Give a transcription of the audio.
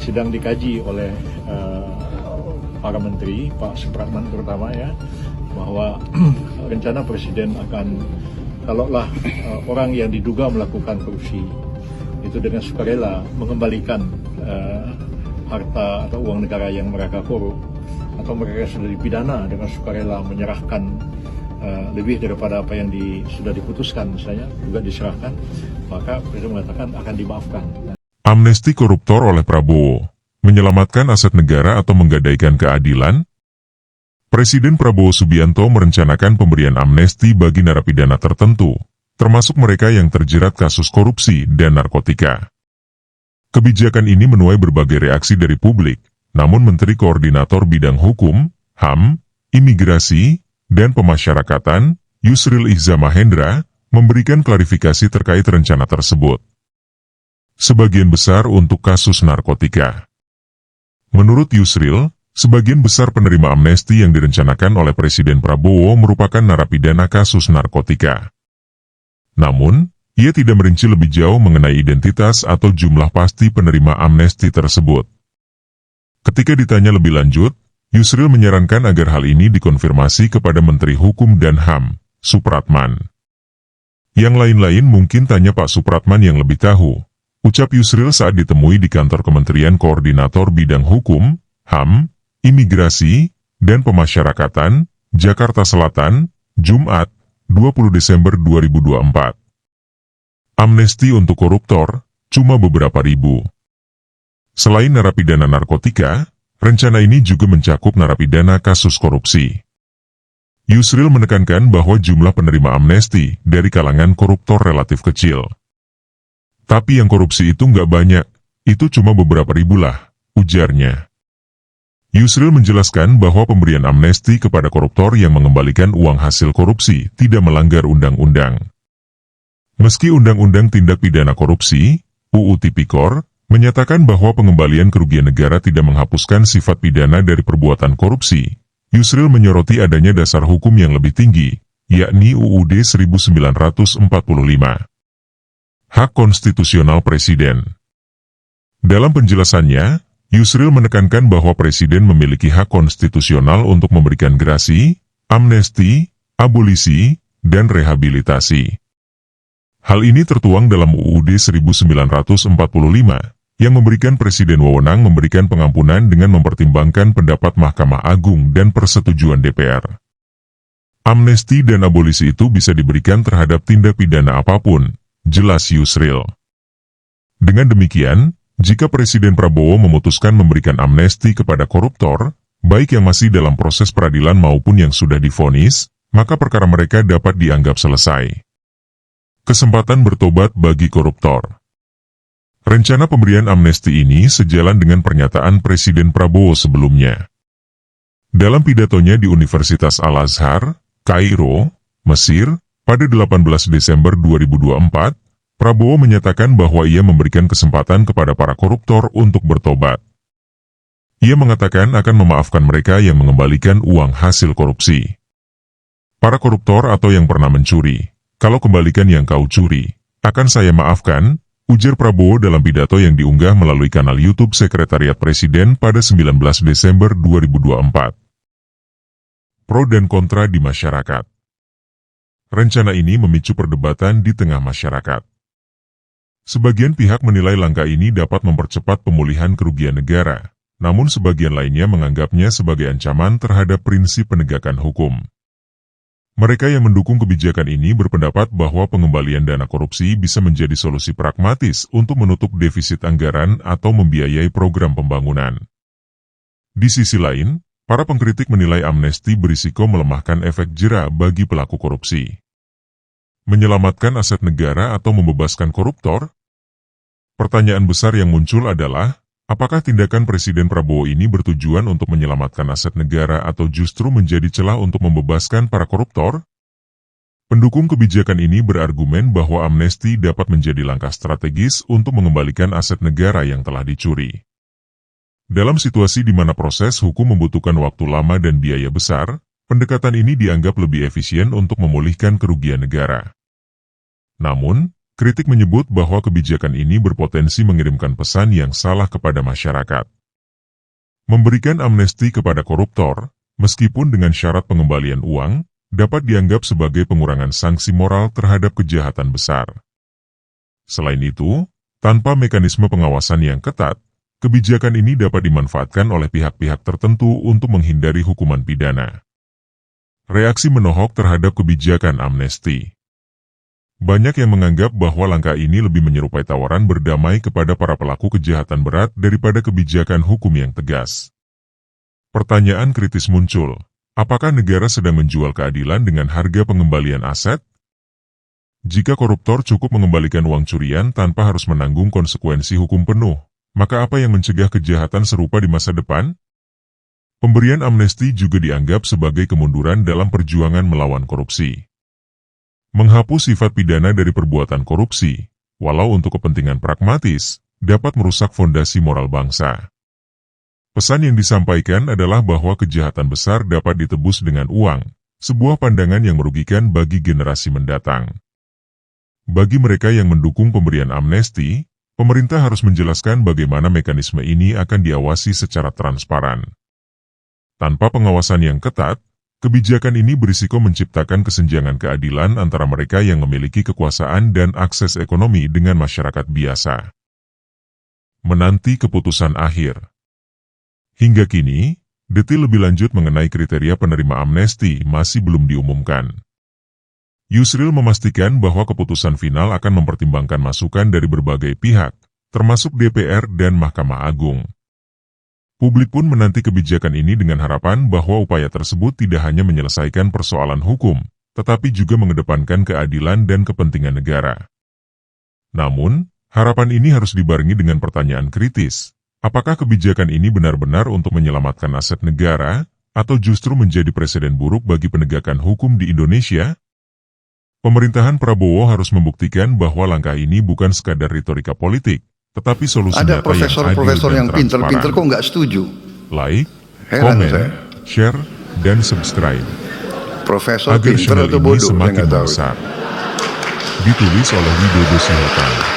sedang dikaji oleh para menteri, Pak Supratman terutama ya, bahwa rencana Presiden akan, kalaulah orang yang diduga melakukan korupsi itu dengan sukarela mengembalikan harta atau uang negara yang mereka korup, atau mereka sudah dipidana dengan sukarela menyerahkan lebih daripada apa yang sudah diputuskan misalnya, juga diserahkan, maka Presiden mengatakan akan dimaafkan. Amnesti koruptor oleh Prabowo, menyelamatkan aset negara atau menggadaikan keadilan? Presiden Prabowo Subianto merencanakan pemberian amnesti bagi narapidana tertentu, termasuk mereka yang terjerat kasus korupsi dan narkotika. Kebijakan ini menuai berbagai reaksi dari publik, namun Menteri Koordinator Bidang Hukum, HAM, Imigrasi, dan Pemasyarakatan, Yusril Iza Mahendra, memberikan klarifikasi terkait rencana tersebut. Sebagian besar untuk kasus narkotika. Menurut Yusril, sebagian besar penerima amnesti yang direncanakan oleh Presiden Prabowo merupakan narapidana kasus narkotika. Namun, ia tidak merinci lebih jauh mengenai identitas atau jumlah pasti penerima amnesti tersebut. Ketika ditanya lebih lanjut, Yusril menyarankan agar hal ini dikonfirmasi kepada Menteri Hukum dan HAM, Supratman. Yang lain-lain mungkin tanya Pak Supratman yang lebih tahu, ucap Yusril saat ditemui di kantor Kementerian Koordinator Bidang Hukum, HAM, Imigrasi, dan Pemasyarakatan, Jakarta Selatan, Jumat, 20 Desember 2024. Amnesti untuk koruptor, cuma beberapa ribu. Selain narapidana narkotika, rencana ini juga mencakup narapidana kasus korupsi. Yusril menekankan bahwa jumlah penerima amnesti dari kalangan koruptor relatif kecil. Tapi yang korupsi itu nggak banyak, itu cuma beberapa ribu lah, ujarnya. Yusril menjelaskan bahwa pemberian amnesti kepada koruptor yang mengembalikan uang hasil korupsi tidak melanggar undang-undang. Meski Undang-Undang Tindak Pidana Korupsi, UU Tipikor, menyatakan bahwa pengembalian kerugian negara tidak menghapuskan sifat pidana dari perbuatan korupsi, Yusril menyoroti adanya dasar hukum yang lebih tinggi, yakni UUD 1945. Hak konstitusional Presiden. Dalam penjelasannya, Yusril menekankan bahwa Presiden memiliki hak konstitusional untuk memberikan grasi, amnesti, abolisi, dan rehabilitasi. Hal ini tertuang dalam UUD 1945, yang memberikan Presiden wewenang memberikan pengampunan dengan mempertimbangkan pendapat Mahkamah Agung dan persetujuan DPR. Amnesti dan abolisi itu bisa diberikan terhadap tindak pidana apapun, jelas Yusril. Dengan demikian, jika Presiden Prabowo memutuskan memberikan amnesti kepada koruptor, baik yang masih dalam proses peradilan maupun yang sudah divonis, maka perkara mereka dapat dianggap selesai. Kesempatan bertobat bagi koruptor. Rencana pemberian amnesti ini sejalan dengan pernyataan Presiden Prabowo sebelumnya. Dalam pidatonya di Universitas Al-Azhar, Kairo, Mesir, pada 18 Desember 2024, Prabowo menyatakan bahwa ia memberikan kesempatan kepada para koruptor untuk bertobat. Ia mengatakan akan memaafkan mereka yang mengembalikan uang hasil korupsi. Para koruptor atau yang pernah mencuri, kalau kembalikan yang kau curi, akan saya maafkan, ujar Prabowo dalam pidato yang diunggah melalui kanal YouTube Sekretariat Presiden pada 19 Desember 2024. Pro dan kontra di masyarakat. Rencana ini memicu perdebatan di tengah masyarakat. Sebagian pihak menilai langkah ini dapat mempercepat pemulihan kerugian negara, namun sebagian lainnya menganggapnya sebagai ancaman terhadap prinsip penegakan hukum. Mereka yang mendukung kebijakan ini berpendapat bahwa pengembalian dana korupsi bisa menjadi solusi pragmatis untuk menutup defisit anggaran atau membiayai program pembangunan. Di sisi lain, para pengkritik menilai amnesti berisiko melemahkan efek jera bagi pelaku korupsi. Menyelamatkan aset negara atau membebaskan koruptor? Pertanyaan besar yang muncul adalah, apakah tindakan Presiden Prabowo ini bertujuan untuk menyelamatkan aset negara atau justru menjadi celah untuk membebaskan para koruptor? Pendukung kebijakan ini berargumen bahwa amnesti dapat menjadi langkah strategis untuk mengembalikan aset negara yang telah dicuri. Dalam situasi di mana proses hukum membutuhkan waktu lama dan biaya besar, pendekatan ini dianggap lebih efisien untuk memulihkan kerugian negara. Namun, Kritik menyebut bahwa kebijakan ini berpotensi mengirimkan pesan yang salah kepada masyarakat. Memberikan amnesti kepada koruptor, meskipun dengan syarat pengembalian uang, dapat dianggap sebagai pengurangan sanksi moral terhadap kejahatan besar. Selain itu, tanpa mekanisme pengawasan yang ketat, kebijakan ini dapat dimanfaatkan oleh pihak-pihak tertentu untuk menghindari hukuman pidana. Reaksi menohok terhadap kebijakan amnesti. Banyak yang menganggap bahwa langkah ini lebih menyerupai tawaran berdamai kepada para pelaku kejahatan berat daripada kebijakan hukum yang tegas. Pertanyaan kritis muncul, apakah negara sedang menjual keadilan dengan harga pengembalian aset? Jika koruptor cukup mengembalikan uang curian tanpa harus menanggung konsekuensi hukum penuh, maka apa yang mencegah kejahatan serupa di masa depan? Pemberian amnesti juga dianggap sebagai kemunduran dalam perjuangan melawan korupsi. Menghapus sifat pidana dari perbuatan korupsi, walau untuk kepentingan pragmatis, dapat merusak fondasi moral bangsa. Pesan yang disampaikan adalah bahwa kejahatan besar dapat ditebus dengan uang, sebuah pandangan yang merugikan bagi generasi mendatang. Bagi mereka yang mendukung pemberian amnesti, pemerintah harus menjelaskan bagaimana mekanisme ini akan diawasi secara transparan. Tanpa pengawasan yang ketat, kebijakan ini berisiko menciptakan kesenjangan keadilan antara mereka yang memiliki kekuasaan dan akses ekonomi dengan masyarakat biasa. Menanti keputusan akhir. Hingga kini, detil lebih lanjut mengenai kriteria penerima amnesti masih belum diumumkan. Yusril memastikan bahwa keputusan final akan mempertimbangkan masukan dari berbagai pihak, termasuk DPR dan Mahkamah Agung. Publik pun menanti kebijakan ini dengan harapan bahwa upaya tersebut tidak hanya menyelesaikan persoalan hukum, tetapi juga mengedepankan keadilan dan kepentingan negara. Namun, harapan ini harus dibarengi dengan pertanyaan kritis. Apakah kebijakan ini benar-benar untuk menyelamatkan aset negara, atau justru menjadi presiden buruk bagi penegakan hukum di Indonesia? Pemerintahan Prabowo harus membuktikan bahwa langkah ini bukan sekadar retorika politik, tetapi solusi ada nyata yang adil profesor-profesor dan yang pinter-pinter transparan. kok nggak setuju. Like, Heran komen, saya. share, dan subscribe Profesor agar pinter channel atau ini bodoh, saya semakin nggak tahu. besar. Ditulis oleh Widodo Sihotan.